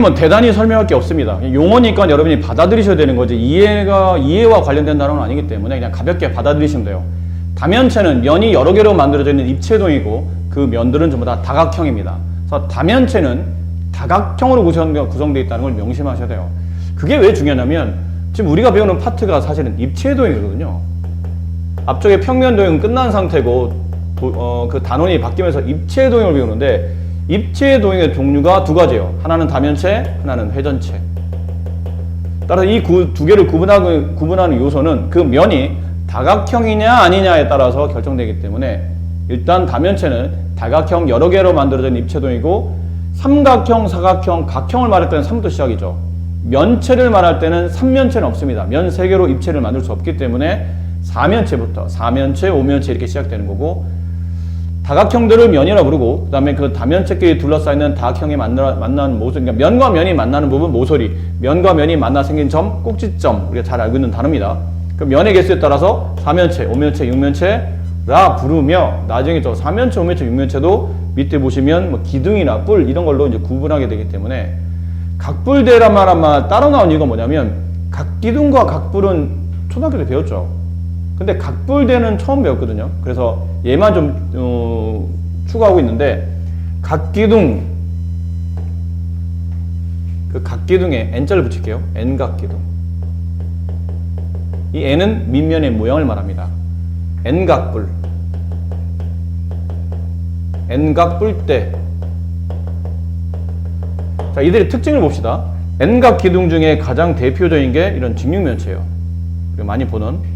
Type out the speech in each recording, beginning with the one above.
뭐 대단히 설명할 게 없습니다. 용어니까 여러분이 받아들이셔야 되는 거지 이해와 관련된 단어는 아니기 때문에 그냥 가볍게 받아들이시면 돼요. 다면체는 면이 여러 개로 만들어져 있는 입체동이고 그 면들은 전부 다 다각형입니다. 그래서 다면체는 다각형으로 구성되어 있다는 걸 명심하셔야 돼요. 그게 왜 중요하냐면 지금 우리가 배우는 파트가 사실은 입체도형이거든요. 앞쪽에 평면도형은 끝난 상태고 그 단원이 바뀌면서 입체도형을 배우는데 입체도형의 종류가 두 가지예요. 하나는 다면체, 하나는 회전체. 따라서 이 두 개를 구분하는 요소는 그 면이 다각형이냐 아니냐에 따라서 결정되기 때문에 일단 다면체는 다각형 여러 개로 만들어진 입체도형이고 삼각형, 사각형, 각형을 말할 때는 3부터 시작이죠. 면체를 말할 때는 3면체는 없습니다. 면 3개로 입체를 만들 수 없기 때문에 4면체부터 4면체, 5면체 이렇게 시작되는 거고 다각형들을 면이라 부르고 그 다음에 그 다면체끼리 둘러싸이는 다각형이 만나는 모서리, 그러니까 면과 면이 만나는 부분 모서리, 면과 면이 만나 생긴 점, 꼭지점, 우리가 잘 알고 있는 단어입니다. 그 면의 개수에 따라서 4면체, 5면체, 6면체라 부르며 나중에 저 4면체, 5면체, 6면체도 밑에 보시면 뭐 기둥이나 뿔 이런 걸로 이제 구분하게 되기 때문에 각뿔대란 말 아마 따로 나온 이유가 뭐냐면 각기둥과 각뿔은 초등학교 때 배웠죠. 근데 각뿔대는 처음 배웠거든요. 그래서 얘만 좀 추가하고 있는데 각기둥 그 각기둥에 n자를 붙일게요. n각기둥. 이 n은 밑면의 모양을 말합니다. n각뿔, n각뿔대. 자, 이들의 특징을 봅시다. n각 기둥 중에 가장 대표적인 게 이런 직육면체예요. 우리가 많이 보는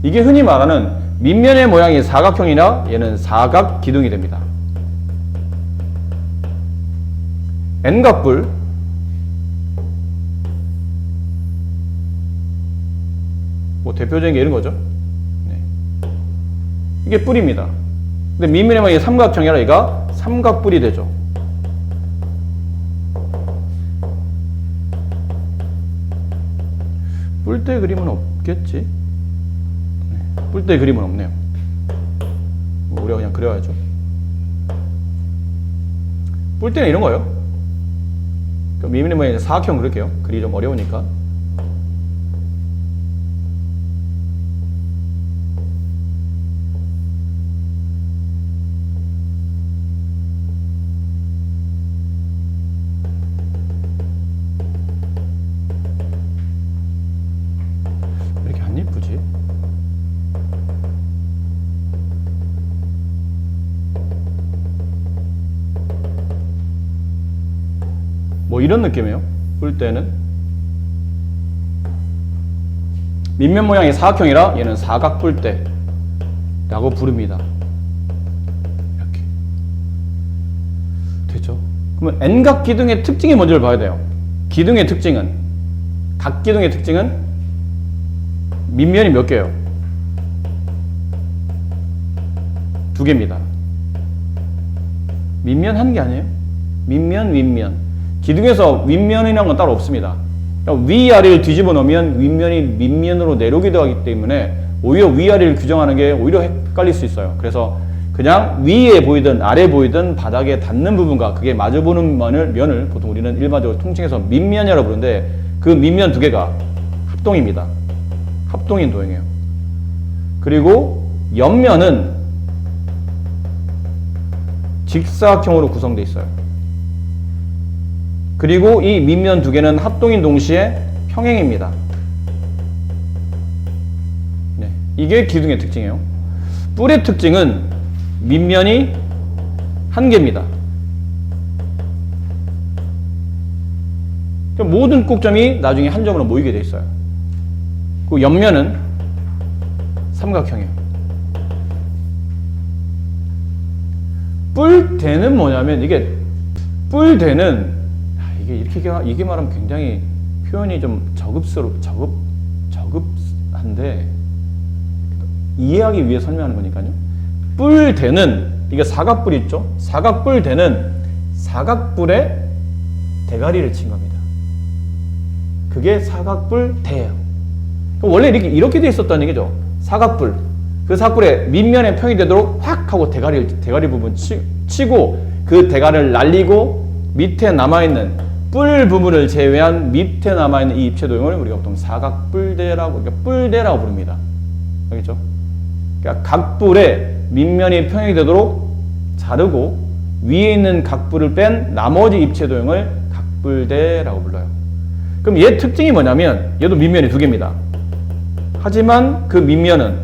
이게 흔히 말하는 밑면의 모양이 사각형이나 얘는 사각 기둥이 됩니다. n각뿔 뭐 대표적인 게 이런 거죠. 네. 이게 뿔입니다. 근데 밑면의 모양이 삼각형이라 얘가 삼각뿔이 되죠. 뿔대 그림은 없겠지? 뿔대 그림은 없네요. 우리가 그냥 그려야죠. 뿔대는 이런 거예요. 밑면의 모양이 사각형 그릴게요. 그리기 좀 어려우니까. 왜 이렇게 안 예쁘지? 뭐 이런 느낌이에요. 뿔대는 밑면 모양이 사각형이라 얘는 사각뿔대라고 부릅니다. 이렇게 되죠. 그러면 n각 기둥의 특징이 뭔지를 봐야 돼요. 기둥의 특징은 각기둥의 특징은 밑면이 몇 개예요? 2개입니다. 밑면 한 개 아니에요? 밑면, 윗면. 기둥에서 윗면이라는 건 따로 없습니다. 위아래를 뒤집어 놓으면 윗면이 밑면으로 내려오기도 하기 때문에 오히려 위아래를 규정하는 게 오히려 헷갈릴 수 있어요. 그래서 그냥 위에 보이든 아래 보이든 바닥에 닿는 부분과 그게 마주보는 면을 보통 우리는 일반적으로 통칭해서 밑면이라고 부르는데 그 밑면 2개가 합동입니다. 합동인 도형이에요. 그리고 옆면은 직사각형으로 구성되어 있어요. 그리고 이 밑면 2개는 합동인 동시에 평행입니다. 네, 이게 기둥의 특징이에요. 뿔의 특징은 밑면이 1개입니다. 모든 꼭점이 나중에 한 점으로 모이게 돼 있어요. 그 옆면은 삼각형이에요. 뿔대는 뭐냐면 이게 뿔대는 이게 말하면 굉장히 표현이 좀 저급한데 이해하기 위해 설명하는 거니까요. 뿔대는 이게 사각뿔 있죠? 사각뿔대는 사각뿔에 대가리를 친 겁니다. 그게 사각뿔대예요. 원래 이렇게 돼 있었다는 얘기죠. 사각뿔. 그 사각뿔의 밑면에 평이 되도록 확 하고 대가리 부분 치고 그 대가를 날리고 밑에 남아있는 뿔 부분을 제외한 밑에 남아있는 이 입체 도형을 우리가 보통 사각뿔대라고, 그러니까 뿔대라고 부릅니다. 알겠죠? 그러니까 각 뿔의 밑면이 평행이 되도록 자르고 위에 있는 각뿔을 뺀 나머지 입체 도형을 각뿔대라고 불러요. 그럼 얘 특징이 뭐냐면 얘도 밑면이 두 개입니다. 하지만 그 밑면은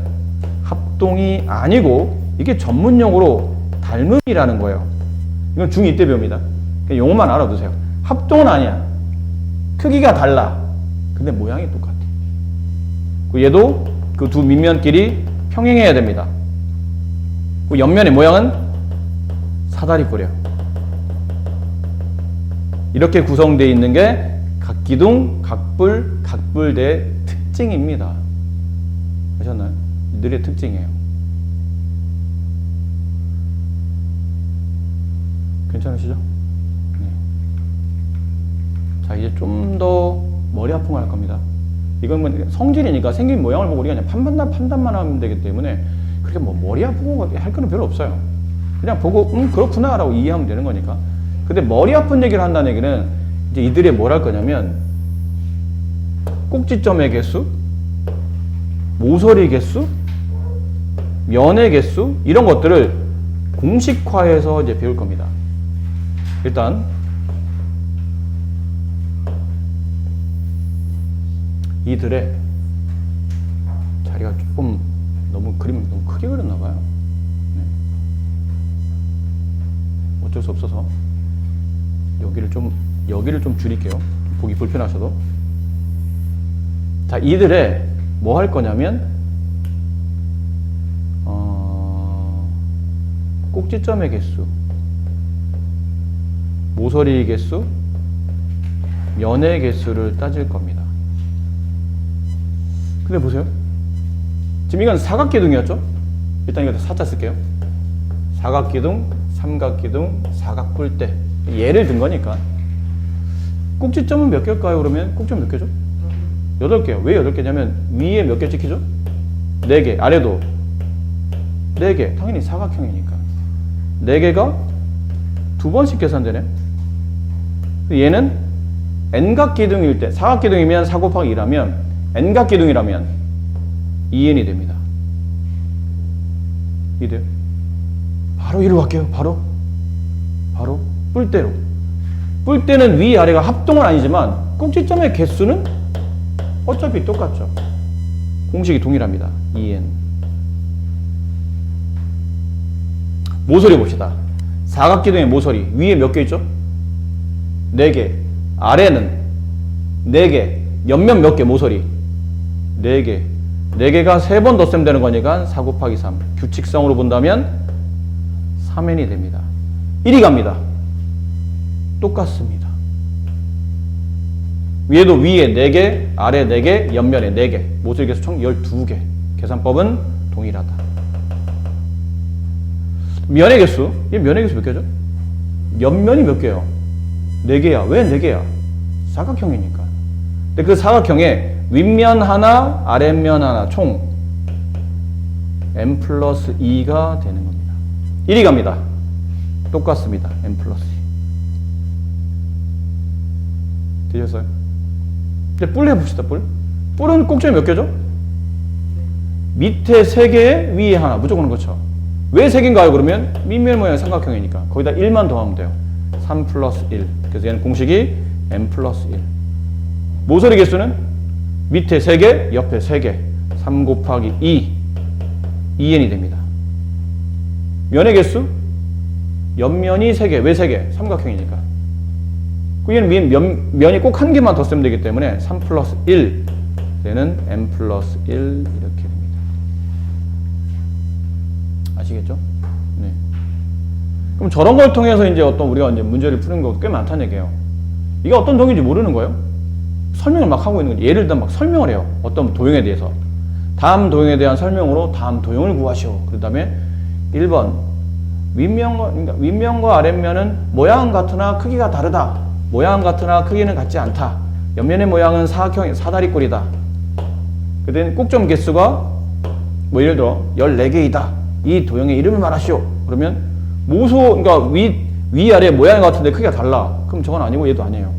합동이 아니고 이게 전문용어로 닮음이라는 거예요. 이건 중2 때 배웁니다. 용어만 알아두세요. 합동은 아니야. 크기가 달라. 근데 모양이 똑같아. 얘도 그 두 밑면끼리 평행해야 됩니다. 그 옆면의 모양은 사다리꼴이에요. 이렇게 구성되어 있는 게 각기둥, 각뿔, 각뿔대의 특징입니다. 아셨나요? 이들의 특징이에요. 괜찮으시죠? 네. 자, 이제 좀 더 머리 아픈 거 할 겁니다. 이건 뭐 성질이니까 생긴 모양을 보고 우리가 그냥 판단만 하면 되기 때문에 그렇게 뭐 머리 아픈 거 할 거는 별로 없어요. 그냥 보고 그렇구나 라고 이해하면 되는 거니까. 근데 머리 아픈 얘기를 한다는 얘기는 이제 이들이 뭘 할 거냐면 꼭지점의 개수, 모서리 개수, 면의 개수 이런 것들을 공식화해서 이제 배울 겁니다. 일단 이들의 자리가 조금 그림을 너무 크게 그렸나 봐요. 네. 어쩔 수 없어서 여기를 좀 줄일게요. 보기 불편하셔도. 자, 이들의 뭐 할 거냐면 꼭지점의 개수, 모서리 개수, 면의 개수를 따질 겁니다. 근데 보세요. 지금 이건 사각기둥이었죠? 일단 이거 사자 쓸게요. 사각기둥, 삼각기둥, 사각뿔대. 예를 든 거니까. 꼭지점은 몇 개일까요? 그러면 꼭지점 몇 개죠? 8개요. 왜 8개냐면 위에 몇 개 찍히죠? 4개. 아래도 4개. 당연히 사각형이니까. 4개가 2번씩 계산되네. 얘는 n각기둥일 때, 사각기둥이면 4 곱하기 2라면 n각기둥이라면 2n이 됩니다. 이돼요? 바로 이리로 갈게요. 바로 뿔대로. 뿔대는 위 아래가 합동은 아니지만 꼭지점의 개수는 어차피 똑같죠. 공식이 동일합니다. 2n. 모서리 봅시다. 사각기둥의 모서리 위에 몇 개 있죠? 4개. 아래는 4개. 옆면 몇 개? 모서리 4개. 4개가 3번 덧셈 되는 거니까 4 곱하기 3. 규칙성으로 본다면 3n이 됩니다. 1이 갑니다. 똑같습니다. 위에도 위에 4개, 아래 4개, 옆면에 4개. 모서리 개수 총 12개. 계산법은 동일하다. 면의 개수. 이 면의 개수 몇 개죠? 옆면이 몇 개예요? 4개야. 왜 4개야? 사각형이니까. 근데 그 사각형에 윗면 하나, 아랫면 하나 총 m 플러스 2가 되는 겁니다. 1이 갑니다. 똑같습니다. m 플러스 2. 되셨어요? 이제 뿔 해봅시다. 뿔은 꼭지점이 몇 개죠? 밑에 3개, 위에 하나. 무조건 그렇죠. 왜 3개인가요? 그러면 밑면 모양이 삼각형이니까 거기다 1만 더하면 돼요. 3 플러스 1. 그래서 얘는 공식이 m 플러스 1. 모서리 개수는 밑에 3개, 옆에 3개. 3 곱하기 2. 2n이 됩니다. 면의 개수? 옆면이 3개. 왜 3개? 삼각형이니까. 얘는 면이 꼭 한 개만 더 쓰면 되기 때문에 3 플러스 1. 얘는 m 플러스 1 이렇게 됩니다. 아시겠죠? 네. 그럼 저런 걸 통해서 이제 우리가 이제 문제를 푸는 거 꽤 많다는 얘기예요. 이게 어떤 동인지 모르는 거예요. 설명을 막 하고 있는 거죠. 예를 들어 막 설명을 해요. 어떤 도형에 대해서. 다음 도형에 대한 설명으로 다음 도형을 구하시오. 그 다음에 1번. 윗면과 아랫면은 모양은 같으나 크기가 다르다. 모양은 같으나 크기는 같지 않다. 옆면의 모양은 사다리꼴이다. 그 다음에 꼭점 개수가 뭐 예를 들어 14개이다. 이 도형의 이름을 말하시오. 그러면 그러니까 위아래 모양이 같은데 크기가 달라. 그럼 저건 아니고 얘도 아니에요.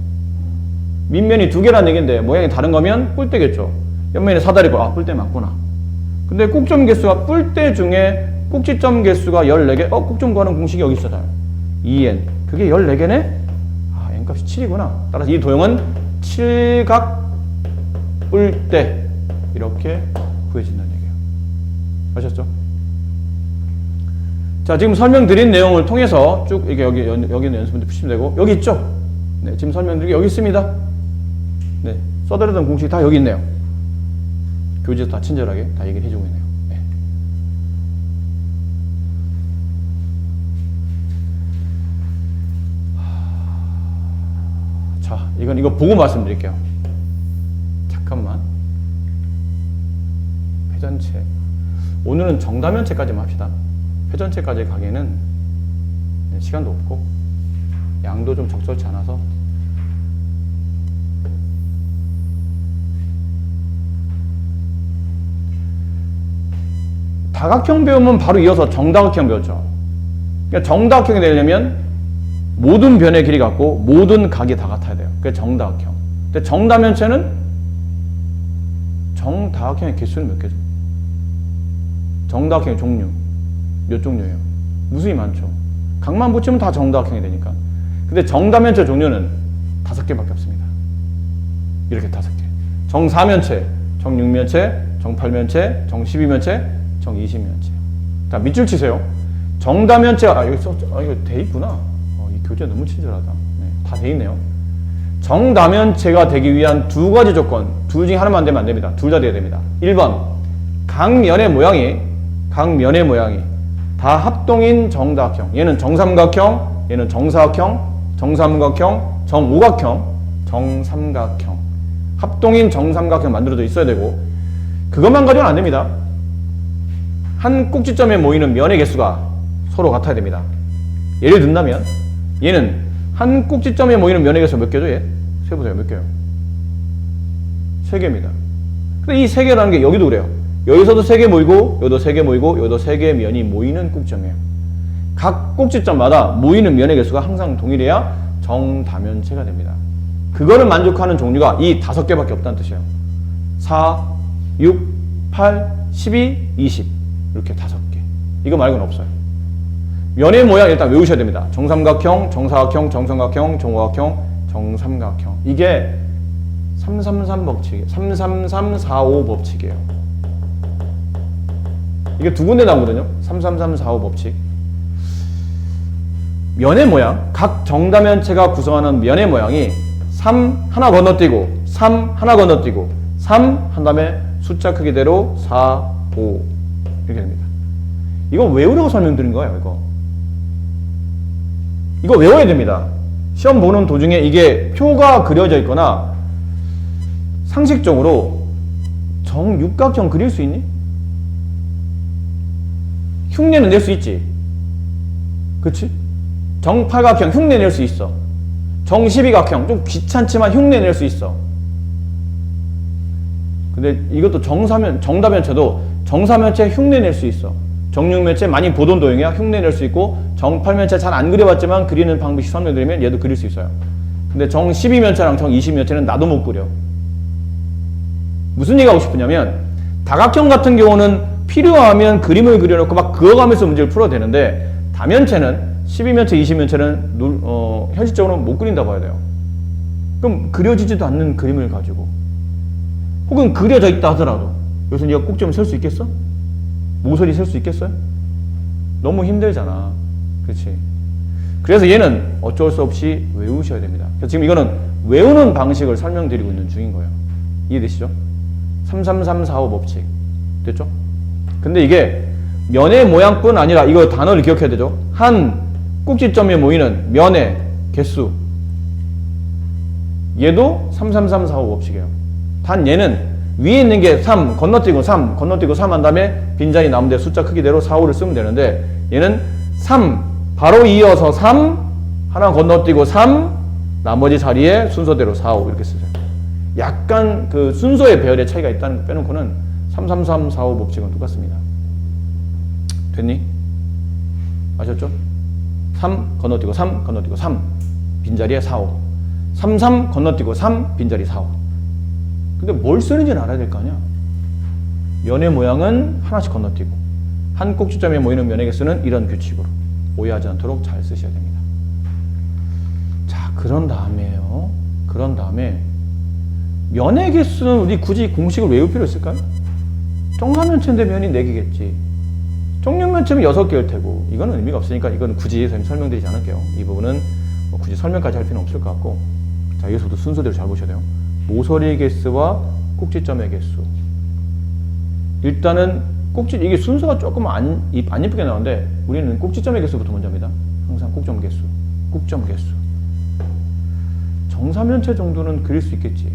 밑면이 두 개란 얘기인데 모양이 다른 거면 뿔대겠죠. 옆면이 사다리고 아 뿔대 맞구나. 근데 꼭점 개수가 뿔대 중에 꼭지점 개수가 14개. 꼭점 구하는 공식이 여기 있어요. 2n. 그게 14개네? 아, n 값이 7이구나. 따라서 이 도형은 칠각 뿔대 이렇게 구해진다는 얘기예요. 아셨죠? 자, 지금 설명드린 내용을 통해서 쭉 이렇게 여기는 연습문제 푸시면 되고 여기 있죠? 네, 지금 설명드린 게 여기 있습니다. 네, 써드렸던 공식이 다 여기 있네요. 교재에서 다 친절하게 다 얘기를 해주고 있네요. 네. 자, 이거 보고 말씀드릴게요. 잠깐만. 회전체. 오늘은 정다면체까지만 합시다. 회전체까지 가기에는 시간도 없고 양도 좀 적절치 않아서 다각형 배우면 바로 이어서 정다각형 배웠죠. 그러니까 정다각형이 되려면 모든 변의 길이 같고 모든 각이 다 같아야 돼요. 그게 정다각형. 근데 정다면체는 정다각형의 개수는 몇 개죠? 정다각형의 종류 몇 종류예요? 무수히 많죠. 각만 붙이면 다 정다각형이 되니까. 근데 정다면체 종류는 5개밖에 없습니다. 이렇게 5개. 정사면체, 정육면체, 정팔면체, 정십이면체, 정20면체. 자, 밑줄 치세요. 정다면체가 여기 이거 돼 있구나. 이 교재 너무 친절하다. 네, 다 돼 있네요. 정다면체가 되기 위한 두 가지 조건, 둘 중에 하나만 되면 안 됩니다. 둘 다 돼야 됩니다. 1번, 각 면의 모양이 다 합동인 정다각형. 얘는 정삼각형, 얘는 정사각형, 정삼각형, 정오각형, 정삼각형. 합동인 정삼각형 만들어져 있어야 되고, 그것만 가지고는 안 됩니다. 한 꼭지점에 모이는 면의 개수가 서로 같아야 됩니다. 예를 든다면 얘는 한 꼭지점에 모이는 면의 개수가 몇 개죠? 얘? 세보세요. 몇 개요? 3개입니다. 근데 이 3개라는 게 여기도 그래요. 여기서도 3개 모이고 여기도 3개 모이고 여기도 3개의 면이 모이는 꼭지점이에요. 각 꼭지점마다 모이는 면의 개수가 항상 동일해야 정다면체가 됩니다. 그거를 만족하는 종류가 이 5개밖에 없다는 뜻이에요. 4, 6, 8, 12, 20 이렇게 5개. 이거 말고는 없어요. 면의 모양 일단 외우셔야 됩니다. 정삼각형, 정사각형, 정삼각형, 정오각형, 정삼각형. 이게 333 법칙이에요. 33345 법칙이에요. 이게 두 군데 나오거든요. 33345 법칙. 면의 모양, 각 정다면체가 구성하는 면의 모양이 3 하나 건너뛰고 3 하나 건너뛰고 3 한 다음에 숫자 크기대로 4, 5 이렇게 됩니다. 이거 외우려고 설명드린 거예요. 이거 외워야 됩니다. 시험 보는 도중에 이게 표가 그려져 있거나 상식적으로 정육각형 그릴 수 있니? 흉내는 낼 수 있지. 그치? 정팔각형 흉내 낼 수 있어. 정십이각형 좀 귀찮지만 흉내 낼 수 있어. 근데 이것도 정다면체도 정사면체 흉내 낼 수 있어. 정육면체 많이 보던 도형이야. 흉내 낼 수 있고 정팔면체 잘 안 그려봤지만 그리는 방법이 설명드리면 얘도 그릴 수 있어요. 근데 정12면체랑 정20면체는 나도 못 그려. 무슨 얘기하고 싶으냐면 다각형 같은 경우는 필요하면 그림을 그려놓고 막 그어가면서 문제를 풀어도 되는데 다면체는 12면체, 20면체는 현실적으로 못 그린다고 봐야 돼요. 그럼 그려지지도 않는 그림을 가지고 혹은 그려져 있다 하더라도 여기서 네가 꼭지점을 셀 수 있겠어? 모서리 셀 수 있겠어요? 너무 힘들잖아. 그렇지? 그래서 얘는 어쩔 수 없이 외우셔야 됩니다. 그래서 지금 이거는 외우는 방식을 설명드리고 있는 중인 거예요. 이해되시죠? 33345 법칙. 됐죠? 근데 이게 면의 모양뿐 아니라 이거 단어를 기억해야 되죠? 한 꼭지점에 모이는 면의 개수. 얘도 33345 법칙이에요. 단 얘는 위에 있는 게 3, 건너뛰고 3, 건너뛰고 3 한 다음에 빈자리 남은 데 숫자 크기 대로 4, 5를 쓰면 되는데 얘는 3, 바로 이어서 3, 하나 건너뛰고 3, 나머지 자리에 순서대로 4, 5 이렇게 쓰세요. 약간 그 순서의 배열의 차이가 있다는 거 빼놓고는 33345 법칙은 똑같습니다. 됐니? 아셨죠? 3 건너뛰고 3 건너뛰고 3 빈자리에 4, 5 3, 3 건너뛰고 3 빈자리 4, 5 근데 뭘 쓰는지는 알아야 될 거 아니야. 면의 모양은 하나씩 건너뛰고 한 꼭지점에 모이는 면의 개수는 이런 규칙으로 오해하지 않도록 잘 쓰셔야 됩니다. 자, 그런 다음에 면의 개수는 우리 굳이 공식을 외울 필요 있을까요? 정사면체인데 면이 4개겠지. 정육면체면 6개일 테고 이거는 의미가 없으니까 이건 굳이 선생님 설명드리지 않을게요. 이 부분은 뭐 굳이 설명까지 할 필요는 없을 것 같고 자, 여기서부터 순서대로 잘 보셔야 돼요. 모서리 개수와 꼭지점의 개수. 일단은 이게 순서가 조금 안 예쁘게 나오는데 우리는 꼭지점의 개수부터 먼저 합니다. 항상 꼭점 개수. 정사면체 정도는 그릴 수 있겠지.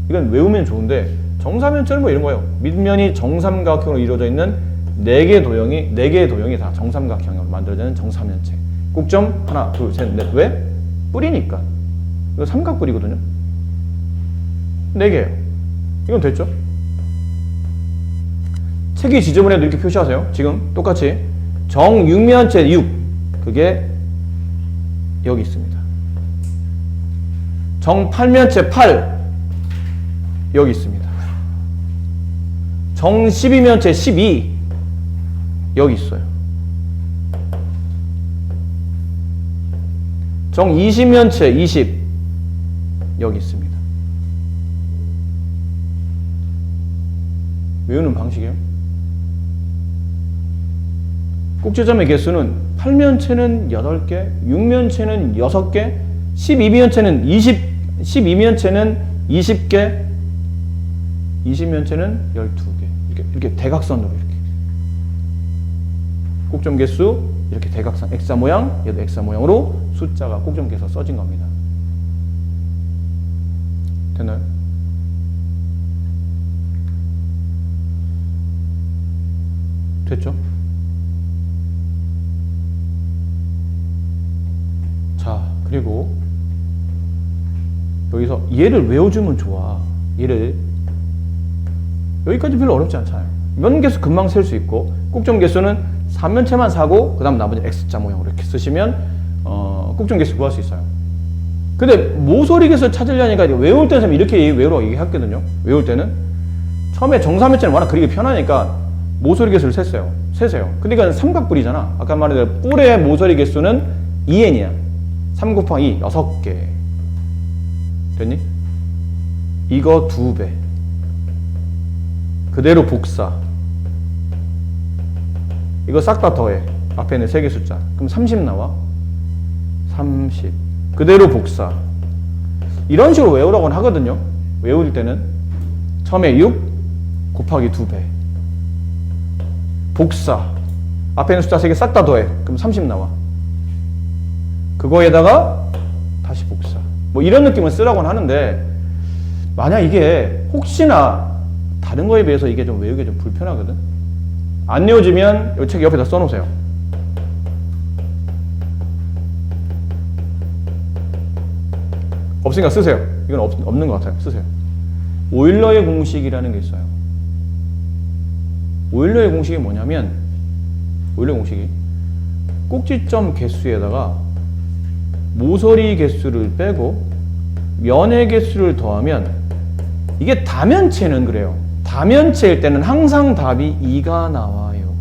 이건 외우면 좋은데 정사면체는 뭐 이런 거예요. 밑면이 정삼각형으로 이루어져 있는 4개의 도형이 다 정삼각형으로 만들어지는 정사면체. 꼭점 하나, 둘, 셋, 넷. 왜? 뿌리니까. 이거 삼각뿔이거든요. 4개예요. 이건 됐죠? 책이 지저분해도 이렇게 표시하세요. 지금 똑같이 정육면체 6 그게 여기 있습니다. 정팔면체 8 여기 있습니다. 정12면체 12 여기 있어요. 정20면체 20 여기 있습니다. 외우는 방식이에요. 꼭지점의 개수는 8면체는 8개, 6면체는 6개, 12면체는 20개, 20면체는 12개. 이렇게 대각선으로 이렇게. 꼭점 개수 이렇게 대각선 X자 모양, 얘도 X자 모양으로 숫자가 꼭점 개수가 써진 겁니다. 됐나요? 됐죠? 자, 그리고 여기서 얘를 외워주면 좋아. 얘를 여기까지 별로 어렵지 않잖아요. 면 개수 금방 셀 수 있고 꼭점 개수는 3면체만 사고 그 다음 나머지 X자 모양으로 이렇게 쓰시면 꼭점 개수 구할 수 있어요. 근데 모서리 개수 찾으려니까 외울 때는 이렇게 외우라고 얘기했거든요. 외울 때는 처음에 정사면체는 워낙 그리기 편하니까 모서리 개수를 세세요. 근데 이건 삼각뿔이잖아. 아까 말한 대로 뿔의 모서리 개수는 2n이야. 3 곱하기 2, 6개. 됐니? 이거 2배. 그대로 복사. 이거 싹 다 더해. 앞에 있는 3개 숫자. 그럼 30 나와. 30. 그대로 복사. 이런 식으로 외우라고는 하거든요. 외울 때는. 처음에 6 곱하기 2배. 복사. 앞에 있는 숫자 3개 싹 다 더해. 그럼 30 나와. 그거에다가 다시 복사. 뭐 이런 느낌을 쓰라고는 하는데 만약 이게 혹시나 다른 거에 비해서 이게 좀 외우기 좀 불편하거든. 안 외워지면 이 책 옆에다 써놓으세요. 없으니까 쓰세요. 이건 없는 것 같아요. 쓰세요. 오일러의 공식이라는 게 있어요. 오일러의 공식이 뭐냐면 오일러의 공식이 꼭지점 개수에다가 모서리 개수를 빼고 면의 개수를 더하면 이게 다면체는 그래요. 다면체일 때는 항상 답이 2가 나와요.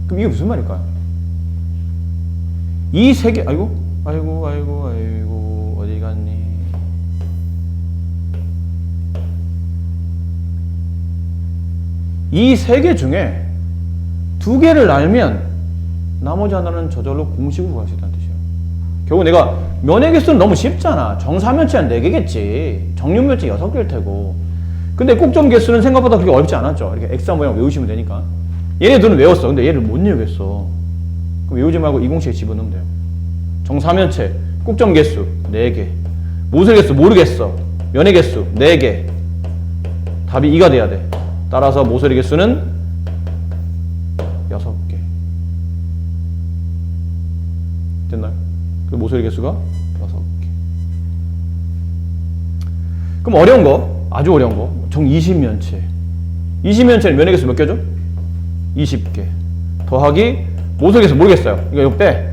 그럼 이게 무슨 말일까요? 이 세 개, 아이고 어디 갔니? 이 세 개 중에 2개를 알면 나머지 하나는 저절로 공식으로 구할 수 있다는 뜻이에요. 결국 내가 면의 개수는 너무 쉽잖아. 정사면체는 4개겠지. 정육면체 6개일 테고. 근데 꼭점 개수는 생각보다 그렇게 어렵지 않았죠. 이렇게 X자 모양 외우시면 되니까. 얘네들은 외웠어. 근데 얘를 못 외우겠어. 그럼 외우지 말고 이 공식에 집어넣으면 돼요. 정사면체, 꼭점 개수 4개. 모서리 개수 모르겠어. 면의 개수 4개. 답이 2가 돼야 돼. 따라서 모서리 개수는 6개. 됐나요? 그 모서리 개수가 6개. 그럼 어려운 거, 아주 어려운 거, 정 20면체. 20면체는 면의 개수 몇 개죠? 20개. 더하기 모서리 개수 모르겠어요. 이거 빼.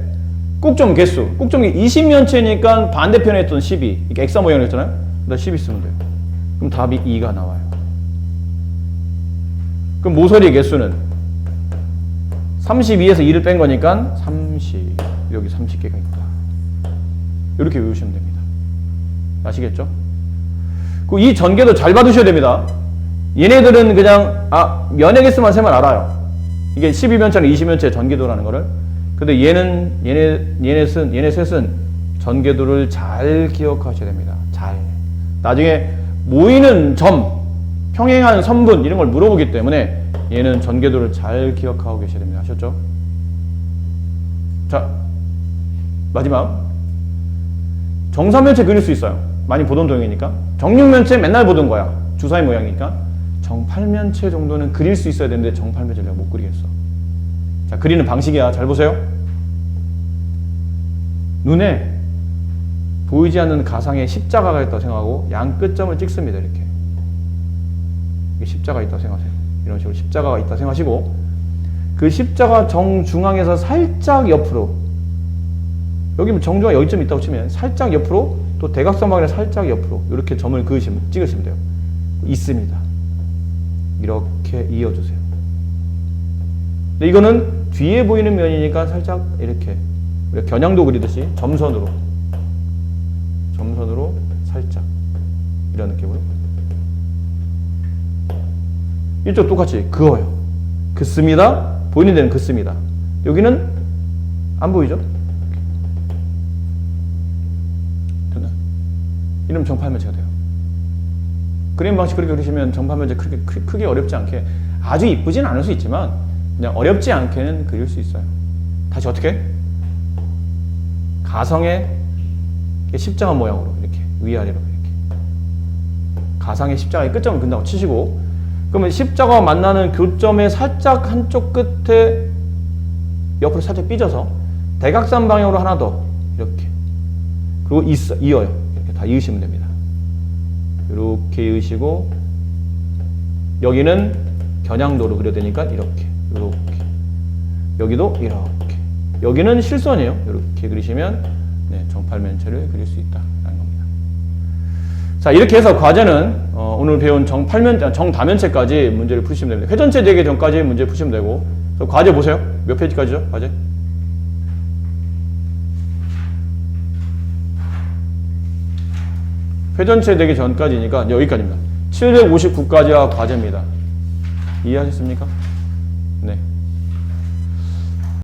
꼭점 개수. 꼭점이 20면체니까 반대편에 있던 12. 이게 엑사 모양이었잖아요. 그다 12 쓰면 돼요. 그럼 답이 2가 나와요. 그럼 모서리 개수는 32에서 2를 뺀 거니까 30. 여기 30개가 있다. 이렇게 외우시면 됩니다. 아시겠죠? 이 전개도 잘 받으셔야 됩니다. 얘네들은 그냥 면의 개수만 세면 알아요. 이게 12면체랑 20면체 전개도라는 거를. 근데 얘네 셋은 전개도를 잘 기억하셔야 됩니다. 잘. 나중에 모이는 점, 평행한 선분 이런 걸 물어보기 때문에 얘는 전개도를 잘 기억하고 계셔야 됩니다. 아셨죠? 자, 마지막. 정사면체 그릴 수 있어요. 많이 보던 도형이니까. 정육면체 맨날 보던 거야. 주사위 모양이니까. 정팔면체 정도는 그릴 수 있어야 되는데 정팔면체를 내가 못 그리겠어. 자, 그리는 방식이야. 잘 보세요. 눈에 보이지 않는 가상의 십자가가 있다고 생각하고 양 끝점을 찍습니다. 이렇게. 이게 십자가 있다고 생각하세요. 이런 식으로 십자가가 있다고 생각하시고 그 십자가 정중앙에서 살짝 옆으로 여기 정중앙 여기쯤 있다고 치면 살짝 옆으로 또 대각선 방향에 살짝 옆으로 이렇게 점을 찍으시면 돼요. 있습니다. 이렇게 이어주세요. 근데 이거는 뒤에 보이는 면이니까 살짝 이렇게 겨냥도 그리듯이 점선으로 살짝 이런 느낌으로 이쪽 똑같이 그어요. 긋습니다. 보이는 데는 긋습니다. 여기는 안 보이죠? 됐나? 이러면 정팔면체가 돼요. 그림 방식 그렇게 그리시면 정팔면체 크게 어렵지 않게 아주 이쁘진 않을 수 있지만 그냥 어렵지 않게는 그릴 수 있어요. 다시 어떻게? 가성의 십자가 모양으로 이렇게 위아래로 이렇게 가상의 십자가의 끝점을 그린다고 치시고 그러면 십자가와 만나는 교점의 살짝 한쪽 끝에 옆으로 살짝 삐져서 대각선 방향으로 하나 더 이렇게 그리고 이어요. 이렇게 다 이으시면 됩니다. 이렇게 이으시고 여기는 겨냥도로 그려야 되니까 이렇게 여기도 이렇게 여기는 실선이에요. 이렇게 그리시면 정팔면체를 그릴 수 있다라는 겁니다. 자, 이렇게 해서 과제는 오늘 배운 정다면체까지 문제를 푸시면 됩니다. 회전체 되기 전까지 문제 푸시면 되고 과제 보세요. 몇 페이지까지죠? 과제? 회전체 되기 전까지니까 여기까지입니다. 759까지가 과제입니다. 이해하셨습니까? 네.